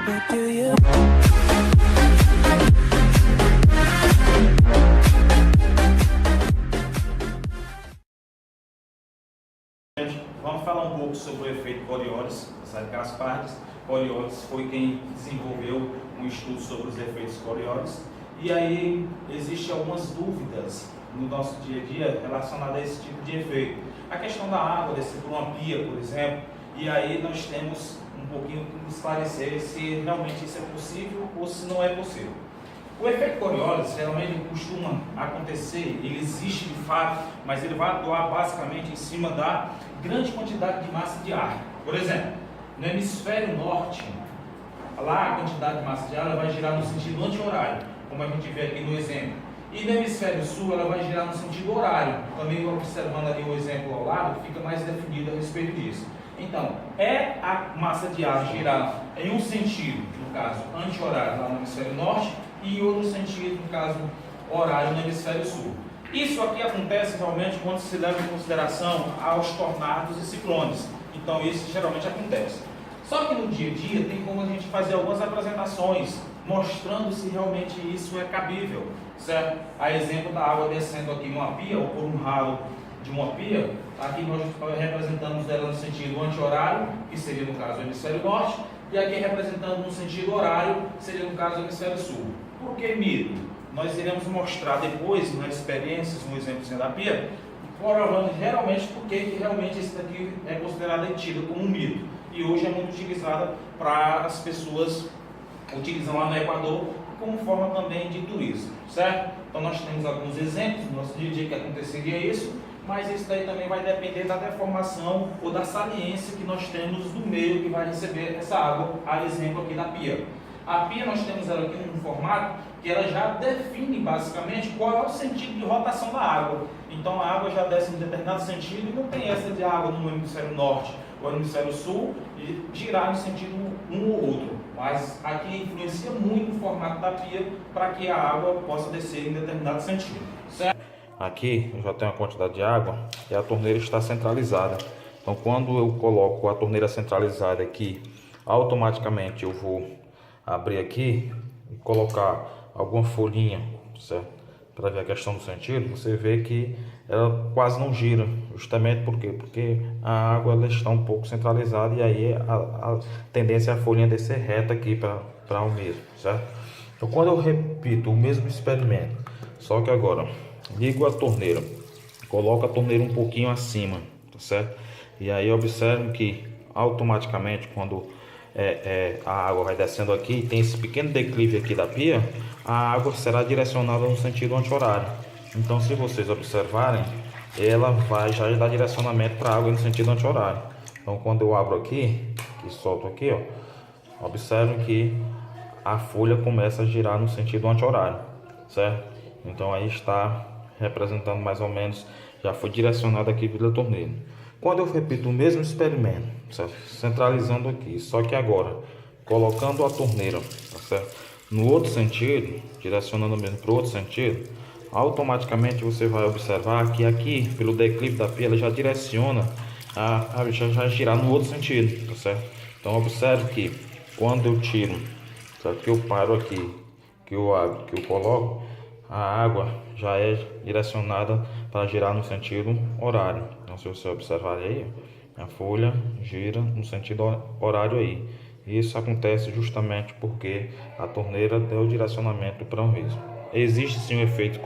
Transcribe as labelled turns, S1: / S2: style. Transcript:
S1: What do you?
S2: Vamos falar um pouco sobre o efeito Coriolis, sabe, Caspardes. Coriolis foi quem desenvolveu um estudo sobre os efeitos Coriolis. E aí existem algumas dúvidas no nosso dia a dia relacionadas a esse tipo de efeito. A questão da água descer por uma pia, por exemplo, e aí nós temos um pouquinho que esclarecer se realmente isso é possível ou se não é possível. O efeito Coriolis geralmente costuma acontecer, ele existe de fato, mas ele vai atuar basicamente em cima da grande quantidade de massa de ar. Por exemplo, no hemisfério norte, lá a quantidade de massa de ar ela vai girar no sentido anti-horário, como a gente vê aqui no exemplo. E no hemisfério sul ela vai girar no sentido horário, também observando ali o exemplo ao lado, fica mais definido a respeito disso. Então, é a massa de ar girar em um sentido, no caso anti-horário lá no hemisfério norte, e outro sentido, no caso horário no hemisfério sul. Isso aqui acontece realmente quando se leva em consideração aos tornados e ciclones. Então isso geralmente acontece. Só que no dia a dia tem como a gente fazer algumas apresentações mostrando se realmente isso é cabível, certo? A exemplo da água descendo aqui numa pia ou por um ralo de uma pia, aqui nós representamos ela no sentido anti-horário, que seria no caso o hemisfério norte, e aqui representando no sentido horário, seria no caso o hemisfério sul. Por que mito? Nós iremos mostrar depois, nas experiências, no exemplo da pia, provando geralmente porque realmente esse daqui é considerado e tido como um mito. E hoje é muito utilizada para as pessoas utilizam lá no Equador como forma também de turismo, certo? Então nós temos alguns exemplos no nosso dia a dia que aconteceria isso, mas isso daí também vai depender da deformação ou da saliência que nós temos do meio que vai receber essa água, a exemplo aqui da pia. A pia nós temos ela aqui num formato que ela já define basicamente qual é o sentido de rotação da água. Então a água já desce em um determinado sentido e não tem essa de água no hemisfério norte ou no hemisfério sul e girar no sentido um ou outro. Mas aqui influencia muito o formato da pia para que a água possa descer em determinado sentido, certo?
S3: Aqui eu já tenho a quantidade de água e a torneira está centralizada. Então quando eu coloco a torneira centralizada aqui, automaticamente eu vou abrir aqui e colocar alguma folhinha, certo? Para ver a questão do sentido, você vê que ela quase não gira, justamente porque a água ela está um pouco centralizada e aí a tendência é a folhinha descer reta aqui para o mesmo, certo? Então quando eu repito o mesmo experimento, só que agora ligo a torneira, coloco a torneira um pouquinho acima, tá certo? E aí observo que automaticamente quando a água vai descendo aqui, tem esse pequeno declive aqui da pia, a água será direcionada no sentido anti-horário. Então se vocês observarem, ela vai já dar direcionamento para a água no sentido anti-horário. Então quando eu abro aqui, e solto aqui, ó, observe que a folha começa a girar no sentido anti-horário, certo? Então aí está representando mais ou menos, já foi direcionado aqui pela torneira. Quando eu repito o mesmo experimento, certo? Centralizando aqui, só que agora colocando a torneira, tá certo? No outro sentido, direcionando mesmo para o outro sentido, automaticamente você vai observar que aqui, pelo declive da pia, ela já direciona já girar no outro sentido, tá certo? Então observe que quando eu tiro, certo? Que eu paro aqui, que eu abro, que eu coloco, a água já é direcionada para girar no sentido horário. Então se você observar aí, a folha gira no sentido horário aí. Isso acontece justamente porque a torneira deu direcionamento para o mesmo. Existe sim um efeito